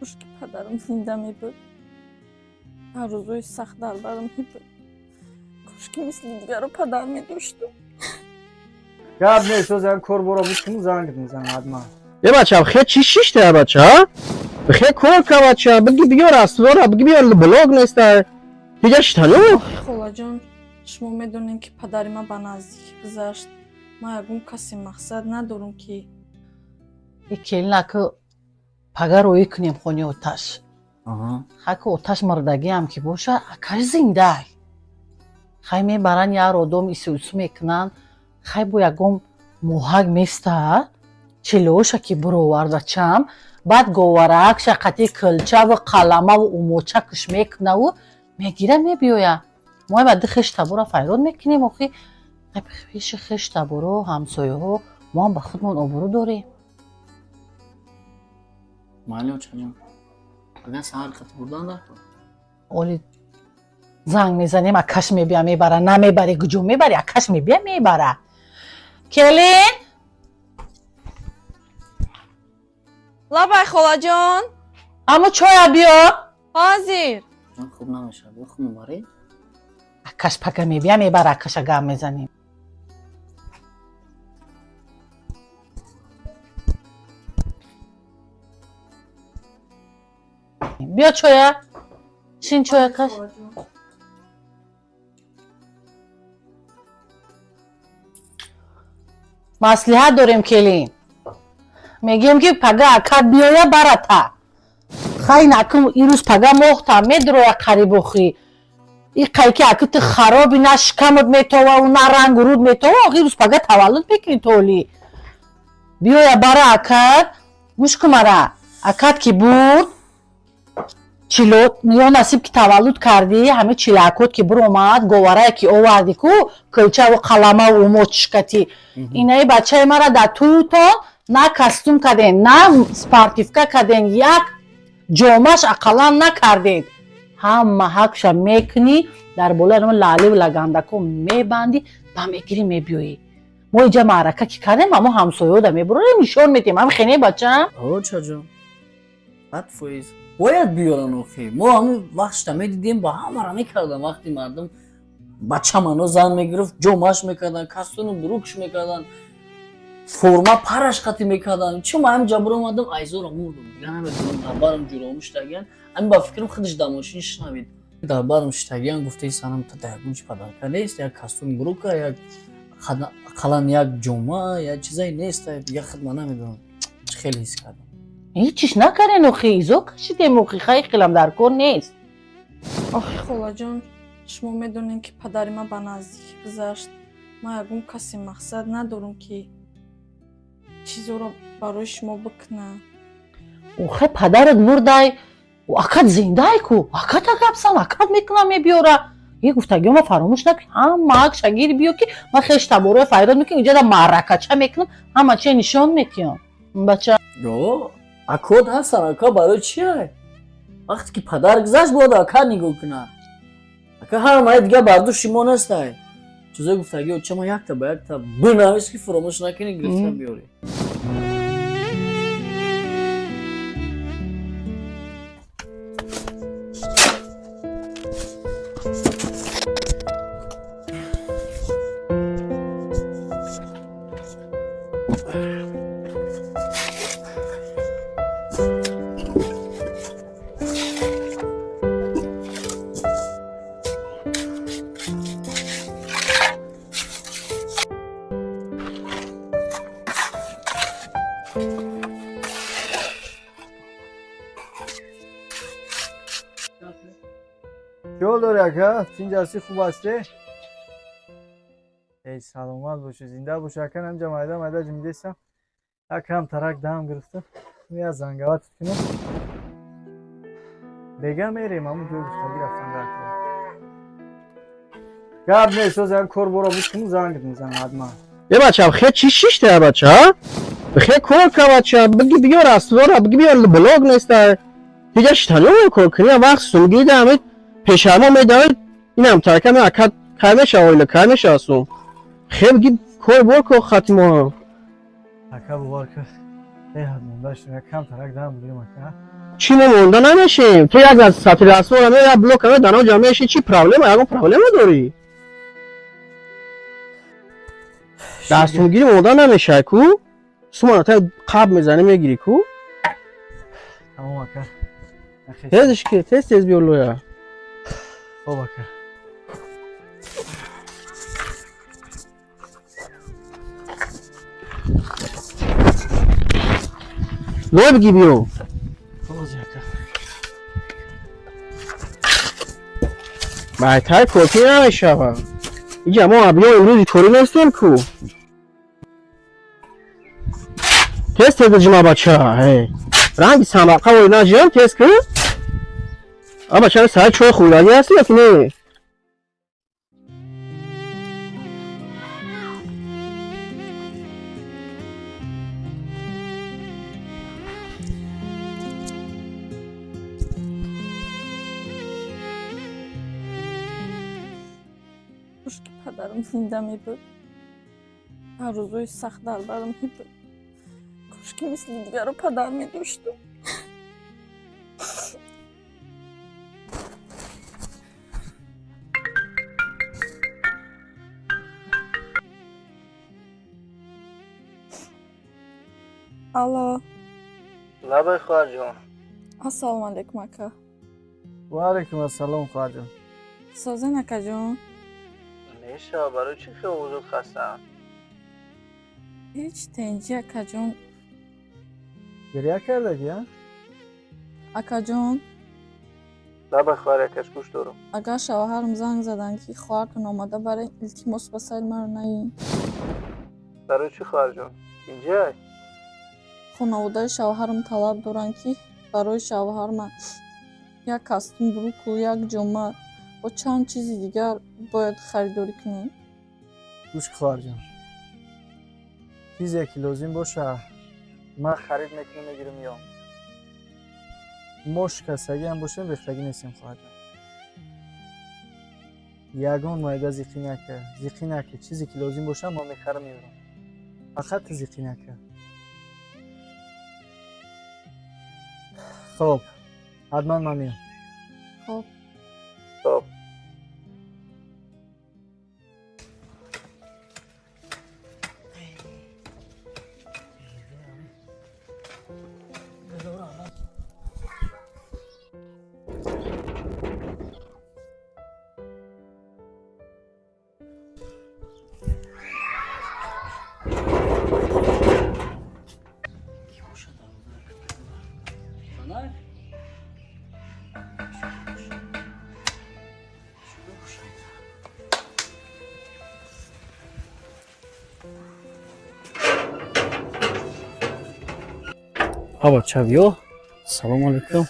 Кошки падарам зинда мебуд. Арзуи сахт дар барам мебуд. Кошки мисли дигару падар медоштам. Гап нест, озам кор бора буткину занг мезанад ман. бача хе чӣ шишта бача хе кор ка бача биги биёр аслора биги биёр блог неста дига штану Холаҷон, шумо медонед ки падари ман ба наздикӣ гузашт. Ман ягон каси мақсад надорам ки келинаку пагароӣ кунем хони оташ. хаку оташ мардагиам ки боша акари зиндай. хай мебаран як одом исусу мекунан, хай бо ягон моҳак места чилооша ки буроварда чам, баъд говарак шақати килчаву қаламаву умоча куш мекунаву мегира мебиёя. мо баъди хештабора файрод мекунем. охи пеши хештаборо ҳамсояҳо мо ҳам ба худмон обрӯ дорем. майли очаҷон агар саҳар қати бурдан даҳто оли занг мезанем акаш мебия мебара намебари куҷо мебари акаш мебия мебара. келин лабай холаҷон, аммо чоя биё. ҳозир. ҷон хуб намешавад ё хуб мебарӣ акаш пака мебия мебара акаша гап мезанем. биё чоя шин чоя каш. маслиҳат дорем келин. мегем ки пага акад биёя барата. хай накум ирӯз пага мохта медроя қарибохӣ. и қайки акити хароби на шикамот метовау на рангу руд метовау ирӯз пага таваллуд мекунӣ толи. биёя бара акад гӯш кун мара акад ки буд чилот ё насиб ки таваллуд кардӣ ҳамин чилакот ки буромад говарае ки оварди ку килчаву қаламаву умочишкати инаи бачаи мара дар тӯтон на костюм карден на спортивка карден як ҷомаш ақаллан накардед. ҳама ҳақша мекунӣ дар болои лаливу лагандако мебандӣ ба мегирӣ мебиёӣ. мо инҷа маърака ки кардем амо ҳамсояҳода мебурем нишон медиҳем ҳам хене бача очаҷон бад фоиз бояд биёран охи мо ҳамин вақтшта медидем ба ҳамара мекардан вақти мардум бачамано зан мегирифт ҷомаш мекардан кастуну бурукш мекардан форма параш қати мекардан чӣ ма ҳаминҷа буромадам айзора мурдам дига намедонам дар барам ҷуроми штагиян ҳамин ба фикрам худаш дамошин шунавид дар барам штагиян гуфтаи санам та ягон чи падарка нест як кастуми бурука як қалан як ҷома як чизае нест дига худма намедонам чӣ хеле ҳис кардам ҳечиш накардем охи изо кашидем охи хай хелам дар кор нест. охи холаҷон, шумо медонед ки падари ман ба наздикӣ гузашт. ман ягон каси мақсад надорам ки чизоро барои шумо бикунам. охе падарат мурдай акад зиндай ку аката гапсан акад мекунам мебиёра. и гуфтагиҳома фаромӯш накунӣ ҳама акша гири биё ки ман хештаборои файрод мекунам инҷа да маъракача мекунам ҳама чия нишон метиҳам бача ё акод ҳастан ака барои чия вақте ки падар гузашт бояд ака нигоҳ кунад ака ҳамаи дига бардушти мо нестай чизои гуфтаги очама якта ба якта бинавис ки фаромӯш накунӣ гирифта биёрӣ. چه حال داری اکا؟ چین جلسی خوب هستی؟ ای سلامت باشی زنده باشی اکا نمجا مایده جمیده ایستم اکرم ترک دهم گرفتم یه از زنگوات کنم بگم میریم همون جور گفتگی رفتم رفتم گب نیست ازم کار برا بود کنم زنگ میزنم حتما бача хе чӣ шишта бача хе кор ка бача биги биёр аслора биги биёр блог неста дига штану кор кунӣ вақт сумгида ҳамин пешамо медавед инам тарками акад каймеша оила каймеша асум хе биги кор бор ко хатимо اکا بوار که ای حتما داشتیم یک کم ترک دهم بگیرم اکا چی ما مونده نمیشیم؟ تو یک از سطح رسم رو میره بلوک همه دانو جامعه میشی چی پرابلم؟ یکم پرابلم داری؟ دستون گیری مونده نمیشه کو؟ سوما تا قاب میزنی میگیری کو؟ تمام اکا. تیزش که تیز بیار لویا. خب اکا. لویا بگی بیرو. خب اکا. بایدهای کوکی نمیشه با. اینجا ما ابیو امروزی طوری نیستیم کو. تست جمع بچه ها. رنگ سماقه و اینا جم تست کن. آبا چرا سر چوی خولانی هستی یا که نه؟ خوش که پدرم زنده می بود. هر روزوی سخت در برم می بود. خوش که مثل دیگر رو پدر می داشتم. الو. لبای خواهر جان. السلام علیکم اکا. و علیکم السلام خواهر جان. سازن اکا جان. میشه برای چی خیلی وجود خستم؟ هیچ تنجی اکا جان. گریه کرده که؟ اکا جان. لبای خواهر یکش گوش دارم. اگر شوهرم زنگ زدن که خواهرتون آمده برای التماس بسایل من رو نهین. برای چی خواهر جان؟ اینجا؟ خانواده شوهرم طلب دارن که برای شوهرم یک کاستوم بروک و یک جمعه و چند چیز دیگر باید خریداری کنیم. گوش خواهر جان. چیزی که لازم باشه من خرید میکنم میگیرم میام. مش کسایی هم باشه ریختگی نیستیم خواهر جان. یگان مایده زیقی نکه چیزی که لازم باشه ما میخرم میارم. فقط زیقی نکه. خب حتما من میام. خب خب ها بچه بیا. سلام علیکم.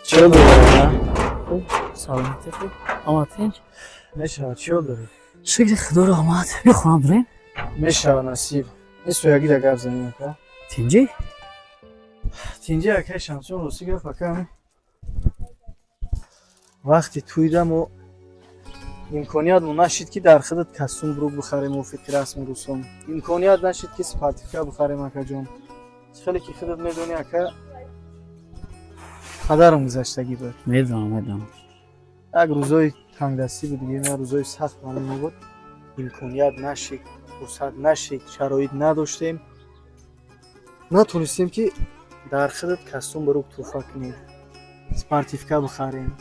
چیل داری؟ سلامتی خوب. آمدین؟ میشه چیل داری؟ شکر خدا رو آمد. بیا خونم بریم. میشه نصیب. نیستو یکی دیگه زنیم که؟ تینجی؟ تینجی اکه شمسون روسی گفت اکه وقتی تویدم و امکانیت نشید که در خدت کستوم بروک بخریم و فکر رسم روسم امکانیت نشید که سپاتیفیکا بخریم اکه جون خیلی که خودت میدونی اکه قدرم گذشتگی بود. میدونم. یک روزای تنگ دستی بود دیگه، نه روزای سخت معلوم بود. امکانیت نشید، فرصت نشید، شرایط نداشتیم، نتونستیم که در خدت کستوم بروک توفه کنیم، سپاتیفیکا بخریم.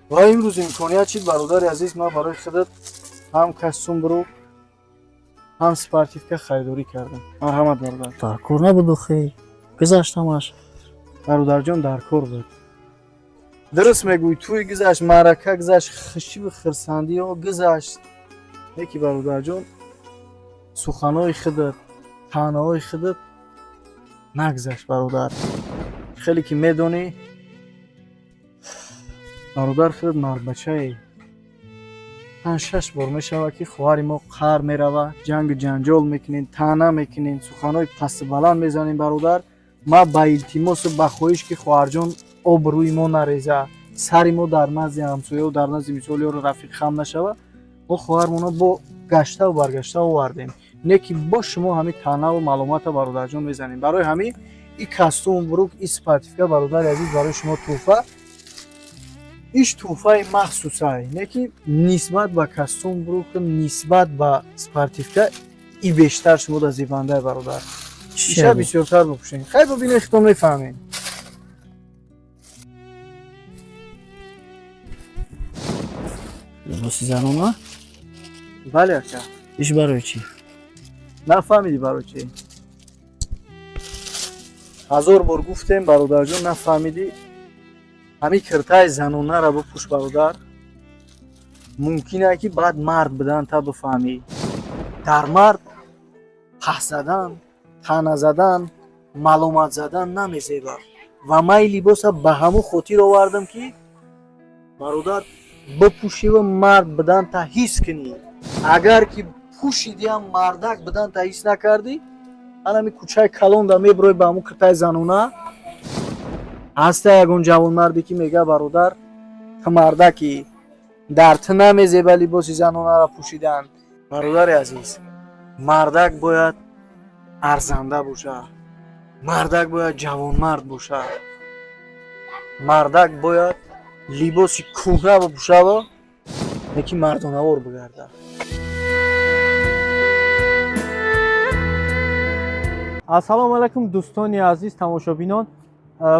و امروز امکانیت شد برادر عزیز ما برای خودت هم کستوم بروک هم سپاتیفیکا خریداری کردم. مرحمت برادر. در کار نبود خیلی. گذاشتمش. برادر جان در کار بود. درست میگوی توی گذشت، معرکه گذشت، خشیب خرسندی ها گذشت. یکی برادر جان سخنهای خودت، تنهای خودت نگذشت برادر. خیلی که میدونی برادر خودت مرد بچه ای 5-6 بار میشوه که خواهر ما قهر میروه، جنگ جنجال میکنین، تنه میکنین، سخنهای پست بلند میزنین برادر. ما با التماس و با خواهش که خواهر جان آبروی ما نریزه، سر ما در نزد همسایه و در نزد مثالی رو رفیق خم نشوه، ما خواهرمون با گشته و برگشته آوردیم. نه که با شما همین تنه و معلومات برادر جان میزنیم. برای همین این کاستوم بروک این سپارتیفیکا برادر عزیز برای شما توفه. ایش توفه مخصوصه نه که نسبت به کاستوم بروک نسبت به سپارتیفیکا ای بیشتر شما در زیبنده برادر ایشه بسیارتر بپوشین. خیلی ببینه اختم میفهمین. لباس زنونه؟ بله اکا. ایش برای چی؟ نفهمیدی برای چی؟ 1000 بار گفتیم برادر جون نفهمیدی؟ همین کرتای زنونه را بپوش برادر. ممکنه که بعد مرد بدن تا بفهمی. در مرد پس زدن، تنه زدن، معلومات زدن نمیزیبه. و من این لباس به همون خاطر آوردم که برادر بپوشی و مرد بدن تا حس کنی. اگر که پوشیدی هم مردک بدن تا حس نکردی همین کوچه کلون دا میبروی به همون کرتای زنونه هسته یکون جوان مردی که میگه برادر تا مردکی در تو نمیزیبه لباس زنونه را پوشیدن. برادر عزیز مردک باید ارزنده باشه. مردک باید جوان مرد باشه. مردک باید لباس کهنه بپوشه و یکی مردانوار بگرده. السلام علیکم دوستان عزیز تماشابینان.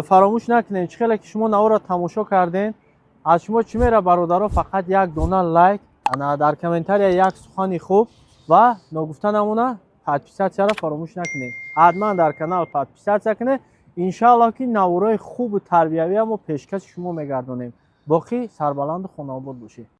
فراموش نکنین چقدر که شما نو را تماشا کردین از شما چی میره برادرها فقط یک دونه لایک در کامنتاری یک سخن خوب و نگفتن نمونه подписаться را فراموش نکنین. حتما در کانال подписаться کنین. انشالله که نورای خوب و تربیوی هم پیشکش شما میگردونیم. باقی سربلند و خانه آباد باشید.